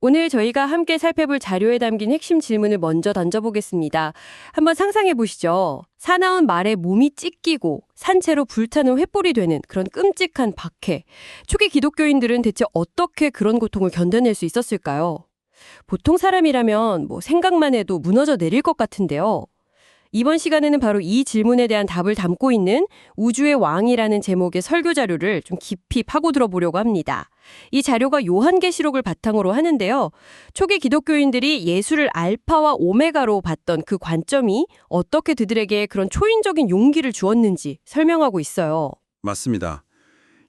오늘 저희가 함께 살펴볼 자료에 담긴 핵심 질문을 먼저 던져보겠습니다. 한번 상상해 보시죠. 사나운 말에 몸이 찢기고 산채로 불타는 횃불이 되는 그런 끔찍한 박해. 초기 기독교인들은 대체 어떻게 그런 고통을 견뎌낼 수 있었을까요? 보통 사람이라면 생각만 해도 무너져 내릴 것 같은데요. 이번 시간에는 바로 이 질문에 대한 답을 담고 있는 우주의 왕이라는 제목의 설교 자료를 좀 깊이 파고들어 보려고 합니다. 이 자료가 요한계시록을 바탕으로 하는데요. 초기 기독교인들이 예수를 알파와 오메가로 봤던 그 관점이 어떻게 그들에게 그런 초인적인 용기를 주었는지 설명하고 있어요. 맞습니다.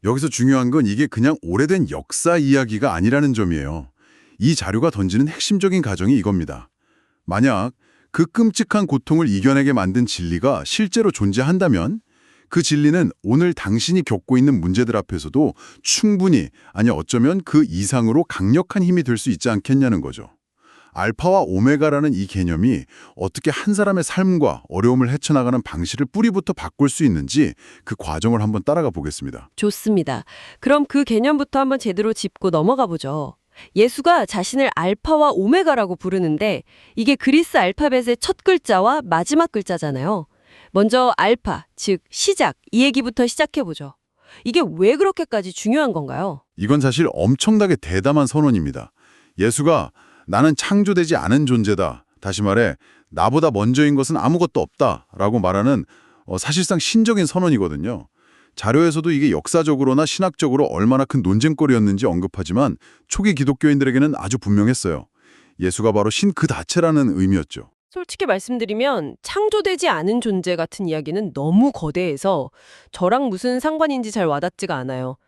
여기서 중요한 건 이게 그냥 오래된 역사 이야기가 아니라는 점이에요. 이 자료가 던지는 핵심적인 가정이 이겁니다. 만약 그 끔찍한 고통을 이겨내게 만든 진리가 실제로 존재한다면 그 진리는 오늘 당신이 겪고 있는 문제들 앞에서도 충분히, 아니 어쩌면 그 이상으로 강력한 힘이 될 수 있지 않겠냐는 거죠. 알파와 오메가라는 이 개념이 어떻게 한 사람의 삶과 어려움을 헤쳐나가는 방식을 뿌리부터 바꿀 수 있는지 그 과정을 한번 따라가 보겠습니다. 좋습니다. 그럼 그 개념부터 한번 제대로 짚고 넘어가 보죠. 예수가 자신을 알파와 오메가라고 부르는데 이게 그리스 알파벳의 첫 글자와 마지막 글자잖아요. 먼저 알파, 즉 시작, 이 얘기부터 시작해보죠. 이게 왜 그렇게까지 중요한 건가요? 이건 사실 엄청나게 대담한 선언입니다. 예수가 나는 창조되지 않은 존재다. 다시 말해 나보다 먼저인 것은 아무것도 없다 라고 말하는 사실상 신적인 선언이거든요. 자료에서도 이게 역사적으로나 신학적으로 얼마나 큰 논쟁거리였는지 언급하지만 초기 기독교인들에게는 아주 분명했어요. 예수가 바로 신 그 자체라는 의미였죠. 솔직히 말씀드리면 창조되지 않은 존재 같은 이야기는 너무 거대해서 저랑 무슨 상관인지 잘 와닿지가 않아요.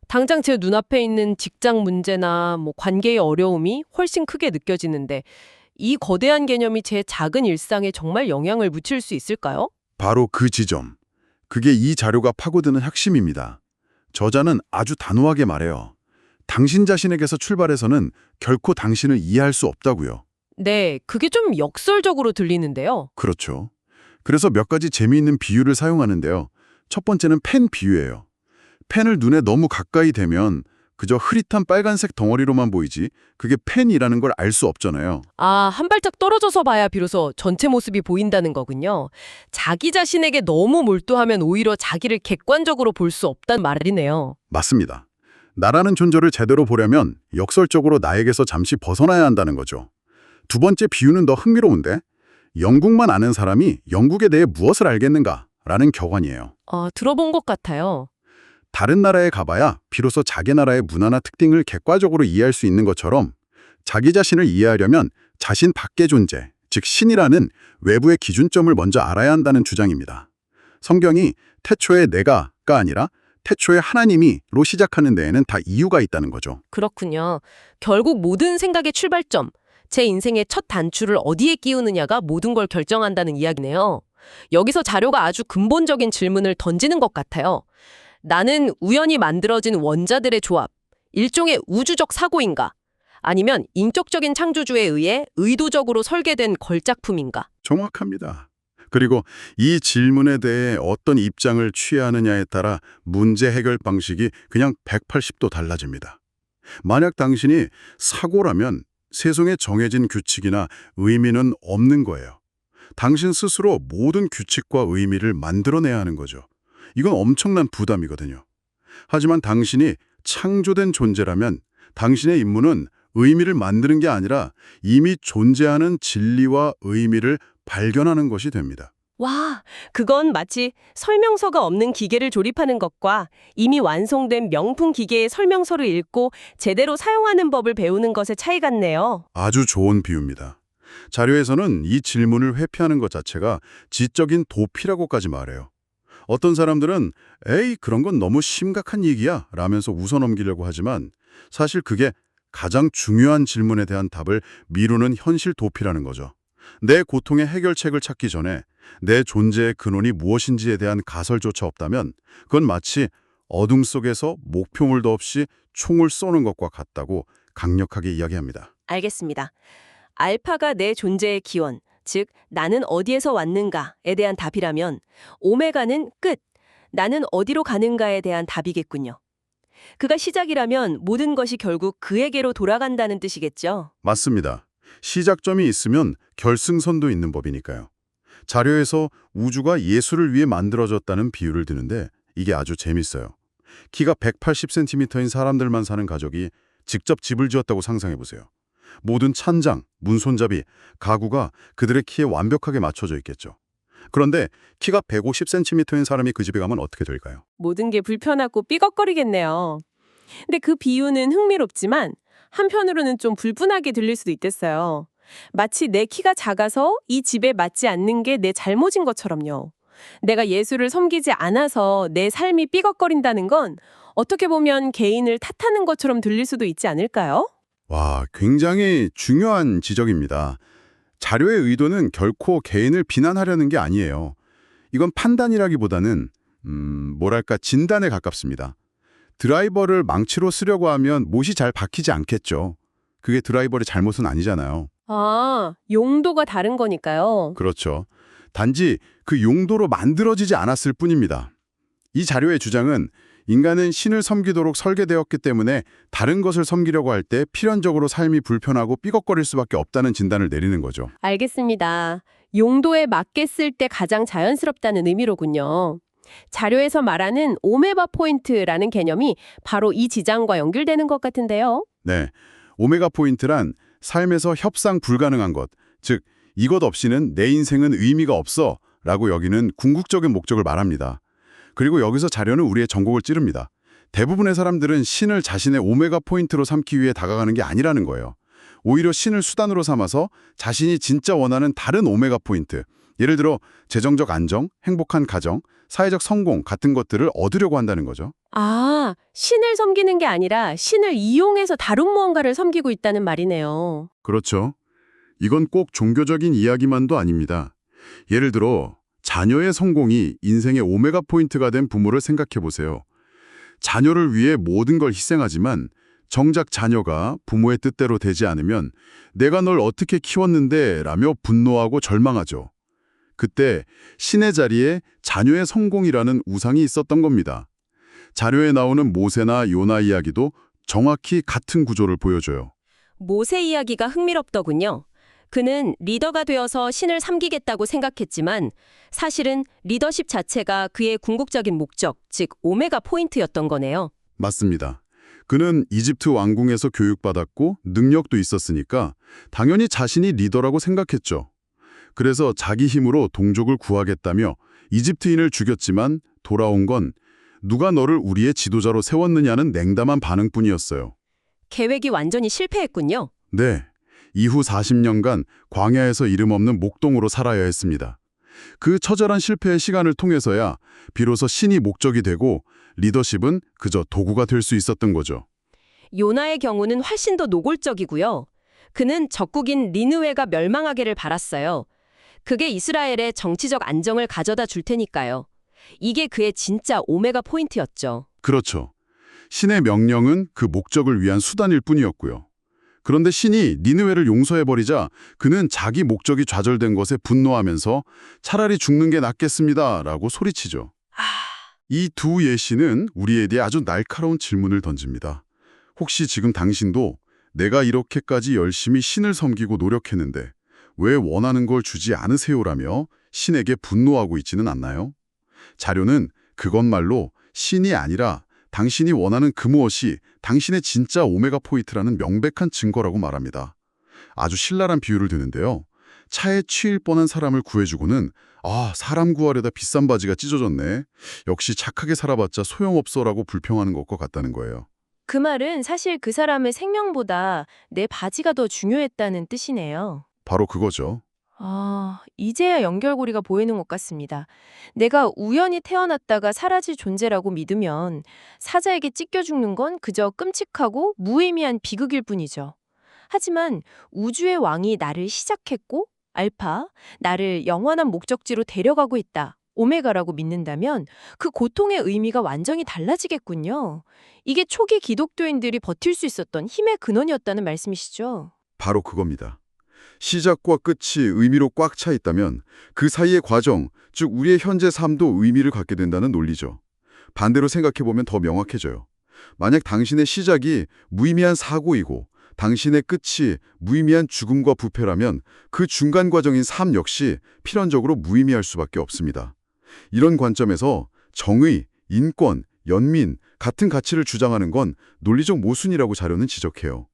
당장 제 눈앞에 있는 직장 문제나 관계의 어려움이 훨씬 크게 느껴지는데 이 거대한 개념이 제 작은 일상에 정말 영향을 미칠 수 있을까요? 바로 그 지점. 그게 이 자료가 파고드는 핵심입니다. 저자는 아주 단호하게 말해요. 당신 자신에게서 출발해서는 결코 당신을 이해할 수 없다고요. 네, 그게 좀 역설적으로 들리는데요. 그렇죠. 그래서 몇 가지 재미있는 비유를 사용하는데요. 첫 번째는 펜 비유예요. 펜을 눈에 너무 가까이 대면 그저 흐릿한 빨간색 덩어리로만 보이지 그게 펜이라는 걸 알 수 없잖아요. 아, 한 발짝 떨어져서 봐야 비로소 전체 모습이 보인다는 거군요. 자기 자신에게 너무 몰두하면 오히려 자기를 객관적으로 볼 수 없단 말이네요. 맞습니다. 나라는 존재를 제대로 보려면 역설적으로 나에게서 잠시 벗어나야 한다는 거죠. 두 번째 비유는 더 흥미로운데 영국만 아는 사람이 영국에 대해 무엇을 알겠는가라는 격언이에요. 들어본 것 같아요. 다른 나라에 가봐야 비로소 자기 나라의 문화나 특징을 객관적으로 이해할 수 있는 것처럼 자기 자신을 이해하려면 자신 밖의 존재, 즉 신이라는 외부의 기준점을 먼저 알아야 한다는 주장입니다. 성경이 태초에 내가가 아니라 태초에 하나님이로 시작하는 데에는 다 이유가 있다는 거죠. 그렇군요. 결국 모든 생각의 출발점, 제 인생의 첫 단추를 어디에 끼우느냐가 모든 걸 결정한다는 이야기네요. 여기서 자료가 아주 근본적인 질문을 던지는 것 같아요. 나는 우연히 만들어진 원자들의 조합, 일종의 우주적 사고인가? 아니면 인격적인 창조주에 의해 의도적으로 설계된 걸작품인가? 정확합니다. 그리고 이 질문에 대해 어떤 입장을 취하느냐에 따라 문제 해결 방식이 그냥 180도 달라집니다. 만약 당신이 사고라면 세상에 정해진 규칙이나 의미는 없는 거예요. 당신 스스로 모든 규칙과 의미를 만들어내야 하는 거죠. 이건 엄청난 부담이거든요. 하지만 당신이 창조된 존재라면 당신의 임무는 의미를 만드는 게 아니라 이미 존재하는 진리와 의미를 발견하는 것이 됩니다. 와, 그건 마치 설명서가 없는 기계를 조립하는 것과 이미 완성된 명품 기계의 설명서를 읽고 제대로 사용하는 법을 배우는 것의 차이 같네요. 아주 좋은 비유입니다. 자료에서는 이 질문을 회피하는 것 자체가 지적인 도피라고까지 말해요. 어떤 사람들은 에이 그런 건 너무 심각한 얘기야 라면서 웃어넘기려고 하지만 사실 그게 가장 중요한 질문에 대한 답을 미루는 현실 도피라는 거죠. 내 고통의 해결책을 찾기 전에 내 존재의 근원이 무엇인지에 대한 가설조차 없다면 그건 마치 어둠 속에서 목표물도 없이 총을 쏘는 것과 같다고 강력하게 이야기합니다. 알겠습니다. 알파가 내 존재의 기원, 즉 나는 어디에서 왔는가에 대한 답이라면 오메가는 끝, 나는 어디로 가는가에 대한 답이겠군요. 그가 시작이라면 모든 것이 결국 그에게로 돌아간다는 뜻이겠죠. 맞습니다. 시작점이 있으면 결승선도 있는 법이니까요. 자료에서 우주가 예수를 위해 만들어졌다는 비유를 드는데 이게 아주 재밌어요. 키가 180cm인 사람들만 사는 가족이 직접 집을 지었다고 상상해보세요. 모든 찬장, 문손잡이, 가구가 그들의 키에 완벽하게 맞춰져 있겠죠. 그런데 키가 150cm인 사람이 그 집에 가면 어떻게 될까요? 모든 게 불편하고 삐걱거리겠네요. 근데 그 비유는 흥미롭지만 한편으로는 좀 불분하게 들릴 수도 있겠어요. 마치 내 키가 작아서 이 집에 맞지 않는 게 내 잘못인 것처럼요. 내가 예수를 섬기지 않아서 내 삶이 삐걱거린다는 건 어떻게 보면 개인을 탓하는 것처럼 들릴 수도 있지 않을까요? 와, 굉장히 중요한 지적입니다. 자료의 의도는 결코 개인을 비난하려는 게 아니에요. 이건 판단이라기보다는 뭐랄까 진단에 가깝습니다. 드라이버를 망치로 쓰려고 하면 못이 잘 박히지 않겠죠. 그게 드라이버의 잘못은 아니잖아요. 아, 용도가 다른 거니까요. 그렇죠. 단지 그 용도로 만들어지지 않았을 뿐입니다. 이 자료의 주장은 인간은 신을 섬기도록 설계되었기 때문에 다른 것을 섬기려고 할 때 필연적으로 삶이 불편하고 삐걱거릴 수밖에 없다는 진단을 내리는 거죠. 알겠습니다. 용도에 맞게 쓸 때 가장 자연스럽다는 의미로군요. 자료에서 말하는 오메바 포인트라는 개념이 바로 이 지장과 연결되는 것 같은데요. 네, 오메가 포인트란 삶에서 협상 불가능한 것, 즉 이것 없이는 내 인생은 의미가 없어 라고 여기는 궁극적인 목적을 말합니다. 그리고 여기서 자료는 우리의 전곡을 찌릅니다. 대부분의 사람들은 신을 자신의 오메가 포인트로 삼기 위해 다가가는 게 아니라는 거예요. 오히려 신을 수단으로 삼아서 자신이 진짜 원하는 다른 오메가 포인트, 예를 들어 재정적 안정, 행복한 가정, 사회적 성공 같은 것들을 얻으려고 한다는 거죠. 아, 신을 섬기는 게 아니라 신을 이용해서 다른 무언가를 섬기고 있다는 말이네요. 그렇죠. 이건 꼭 종교적인 이야기만도 아닙니다. 예를 들어 자녀의 성공이 인생의 오메가 포인트가 된 부모를 생각해 보세요. 자녀를 위해 모든 걸 희생하지만 정작 자녀가 부모의 뜻대로 되지 않으면 내가 널 어떻게 키웠는데 라며 분노하고 절망하죠. 그때 신의 자리에 자녀의 성공이라는 우상이 있었던 겁니다. 자료에 나오는 모세나 요나 이야기도 정확히 같은 구조를 보여줘요. 모세 이야기가 흥미롭더군요. 그는 리더가 되어서 신을 섬기겠다고 생각했지만 사실은 리더십 자체가 그의 궁극적인 목적, 즉 오메가 포인트였던 거네요. 맞습니다. 그는 이집트 왕궁에서 교육받았고 능력도 있었으니까 당연히 자신이 리더라고 생각했죠. 그래서 자기 힘으로 동족을 구하겠다며 이집트인을 죽였지만 돌아온 건 누가 너를 우리의 지도자로 세웠느냐는 냉담한 반응뿐이었어요. 계획이 완전히 실패했군요. 네, 이후 40년간 광야에서 이름 없는 목동으로 살아야 했습니다. 그 처절한 실패의 시간을 통해서야 비로소 신이 목적이 되고 리더십은 그저 도구가 될 수 있었던 거죠. 요나의 경우는 훨씬 더 노골적이고요. 그는 적국인 니느웨가 멸망하기를 바랐어요. 그게 이스라엘의 정치적 안정을 가져다 줄 테니까요. 이게 그의 진짜 오메가 포인트였죠. 그렇죠. 신의 명령은 그 목적을 위한 수단일 뿐이었고요. 그런데 신이 니느웨를 용서해버리자 그는 자기 목적이 좌절된 것에 분노하면서 차라리 죽는 게 낫겠습니다 라고 소리치죠. 이 두 예시는 우리에 대해 아주 날카로운 질문을 던집니다. 혹시 지금 당신도 내가 이렇게까지 열심히 신을 섬기고 노력했는데 왜 원하는 걸 주지 않으세요라며 신에게 분노하고 있지는 않나요? 자료는 그것말로 신이 아니라 당신이 원하는 그 무엇이 당신의 진짜 오메가 포인트라는 명백한 증거라고 말합니다. 아주 신랄한 비유를 드는데요. 차에 치일 뻔한 사람을 구해주고는 사람 구하려다 비싼 바지가 찢어졌네. 역시 착하게 살아봤자 소용없어라고 불평하는 것과 같다는 거예요. 그 말은 사실 그 사람의 생명보다 내 바지가 더 중요했다는 뜻이네요. 바로 그거죠. 아, 이제야 연결고리가 보이는 것 같습니다. 내가 우연히 태어났다가 사라질 존재라고 믿으면 사자에게 찢겨 죽는 건 그저 끔찍하고 무의미한 비극일 뿐이죠. 하지만 우주의 왕이 나를 시작했고 알파, 나를 영원한 목적지로 데려가고 있다. 오메가라고 믿는다면 그 고통의 의미가 완전히 달라지겠군요. 이게 초기 기독교인들이 버틸 수 있었던 힘의 근원이었다는 말씀이시죠? 바로 그겁니다. 시작과 끝이 의미로 꽉 차 있다면 그 사이의 과정, 즉 우리의 현재 삶도 의미를 갖게 된다는 논리죠. 반대로 생각해보면 더 명확해져요. 만약 당신의 시작이 무의미한 사고이고 당신의 끝이 무의미한 죽음과 부패라면 그 중간 과정인 삶 역시 필연적으로 무의미할 수밖에 없습니다. 이런 관점에서 정의, 인권, 연민 같은 가치를 주장하는 건 논리적 모순이라고 자료는 지적해요.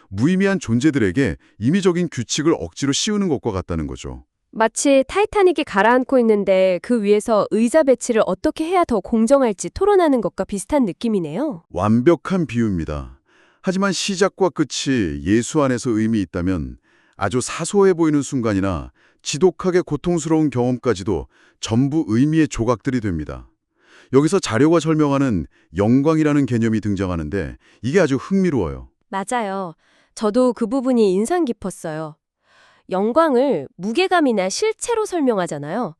무의미한 존재들에게 임의적인 규칙을 억지로 씌우는 것과 같다는 거죠. 마치 타이타닉이 가라앉고 있는데 그 위에서 의자 배치를 어떻게 해야 더 공정할지 토론하는 것과 비슷한 느낌이네요. 완벽한 비유입니다. 하지만 시작과 끝이 예수 안에서 의미 있다면 아주 사소해 보이는 순간이나 지독하게 고통스러운 경험까지도 전부 의미의 조각들이 됩니다. 여기서 자료가 설명하는 영광이라는 개념이 등장하는데 이게 아주 흥미로워요. 맞아요. 저도 그 부분이 인상 깊었어요. 영광을 무게감이나 실체로 설명하잖아요.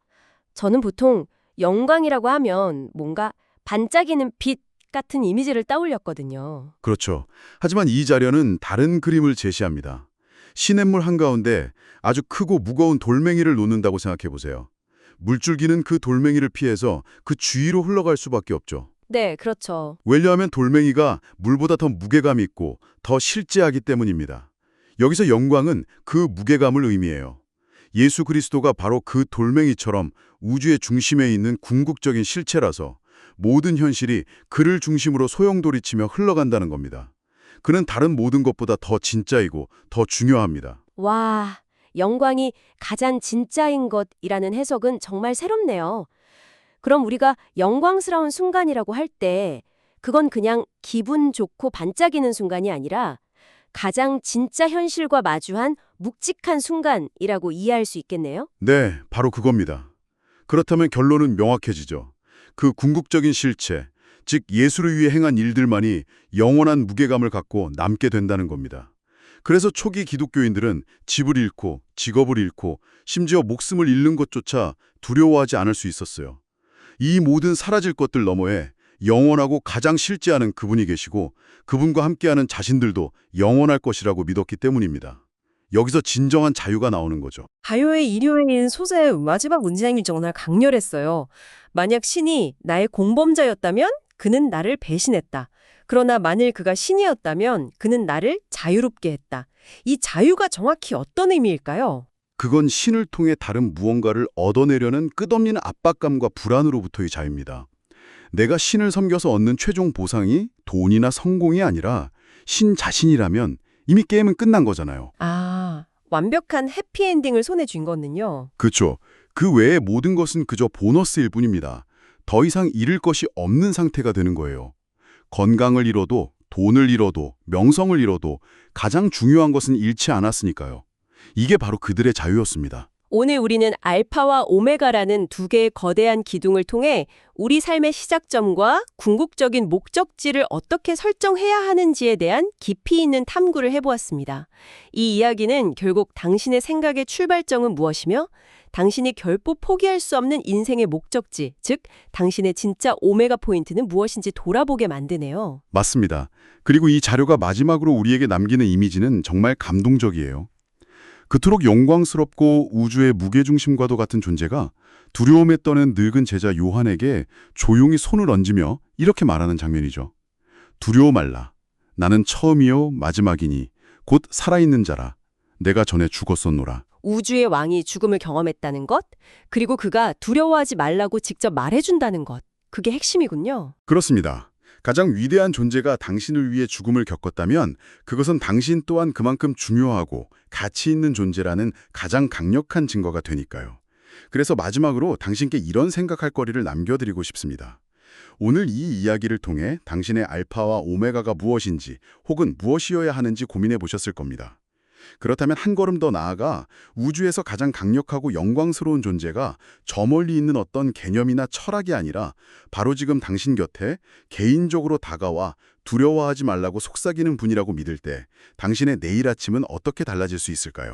저는 보통 영광이라고 하면 뭔가 반짝이는 빛 같은 이미지를 떠올렸거든요. 그렇죠. 하지만 이 자료는 다른 그림을 제시합니다. 시냇물 한가운데 아주 크고 무거운 돌멩이를 놓는다고 생각해 보세요. 물줄기는 그 돌멩이를 피해서 그 주위로 흘러갈 수밖에 없죠. 네, 그렇죠. 왜냐하면 돌멩이가 물보다 더 무게감이 있고 더 실제하기 때문입니다. 여기서 영광은 그 무게감을 의미해요. 예수 그리스도가 바로 그 돌멩이처럼 우주의 중심에 있는 궁극적인 실체라서 모든 현실이 그를 중심으로 소용돌이치며 흘러간다는 겁니다. 그는 다른 모든 것보다 더 진짜이고 더 중요합니다. 와, 영광이 가장 진짜인 것이라는 해석은 정말 새롭네요. 그럼 우리가 영광스러운 순간이라고 할 때 그건 그냥 기분 좋고 반짝이는 순간이 아니라 가장 진짜 현실과 마주한 묵직한 순간이라고 이해할 수 있겠네요? 네, 바로 그겁니다. 그렇다면 결론은 명확해지죠. 그 궁극적인 실체, 즉 예수를 위해 행한 일들만이 영원한 무게감을 갖고 남게 된다는 겁니다. 그래서 초기 기독교인들은 집을 잃고 직업을 잃고 심지어 목숨을 잃는 것조차 두려워하지 않을 수 있었어요. 이 모든 사라질 것들 너머에 영원하고 가장 실제하는 그분이 계시고 그분과 함께하는 자신들도 영원할 것이라고 믿었기 때문입니다. 여기서 진정한 자유가 나오는 거죠. 가요의 일요일인 소재의 마지막 문장이 정말 강렬했어요. 만약 신이 나의 공범자였다면 그는 나를 배신했다. 그러나 만일 그가 신이었다면 그는 나를 자유롭게 했다. 이 자유가 정확히 어떤 의미일까요? 그건 신을 통해 다른 무언가를 얻어내려는 끝없는 압박감과 불안으로부터의 자유입니다. 내가 신을 섬겨서 얻는 최종 보상이 돈이나 성공이 아니라 신 자신이라면 이미 게임은 끝난 거잖아요. 아, 완벽한 해피엔딩을 손에 쥔 거는요. 그렇죠. 그 외의 모든 것은 그저 보너스일 뿐입니다. 더 이상 잃을 것이 없는 상태가 되는 거예요. 건강을 잃어도, 돈을 잃어도, 명성을 잃어도 가장 중요한 것은 잃지 않았으니까요. 이게 바로 그들의 자유였습니다. 오늘 우리는 알파와 오메가라는 두 개의 거대한 기둥을 통해 우리 삶의 시작점과 궁극적인 목적지를 어떻게 설정해야 하는지에 대한 깊이 있는 탐구를 해보았습니다. 이 이야기는 결국 당신의 생각의 출발점은 무엇이며 당신이 결코 포기할 수 없는 인생의 목적지, 즉 당신의 진짜 오메가 포인트는 무엇인지 돌아보게 만드네요. 맞습니다. 그리고 이 자료가 마지막으로 우리에게 남기는 이미지는 정말 감동적이에요. 그토록 영광스럽고 우주의 무게중심과도 같은 존재가 두려움에 떠는 늙은 제자 요한에게 조용히 손을 얹으며 이렇게 말하는 장면이죠. 두려워 말라. 나는 처음이요 마지막이니 곧 살아있는 자라. 내가 전에 죽었었노라. 우주의 왕이 죽음을 경험했다는 것, 그리고 그가 두려워하지 말라고 직접 말해준다는 것, 그게 핵심이군요. 그렇습니다. 가장 위대한 존재가 당신을 위해 죽음을 겪었다면 그것은 당신 또한 그만큼 중요하고 가치 있는 존재라는 가장 강력한 증거가 되니까요. 그래서 마지막으로 당신께 이런 생각할 거리를 남겨드리고 싶습니다. 오늘 이 이야기를 통해 당신의 알파와 오메가가 무엇인지 혹은 무엇이어야 하는지 고민해 보셨을 겁니다. 그렇다면 한 걸음 더 나아가 우주에서 가장 강력하고 영광스러운 존재가 저 멀리 있는 어떤 개념이나 철학이 아니라 바로 지금 당신 곁에 개인적으로 다가와 두려워하지 말라고 속삭이는 분이라고 믿을 때 당신의 내일 아침은 어떻게 달라질 수 있을까요?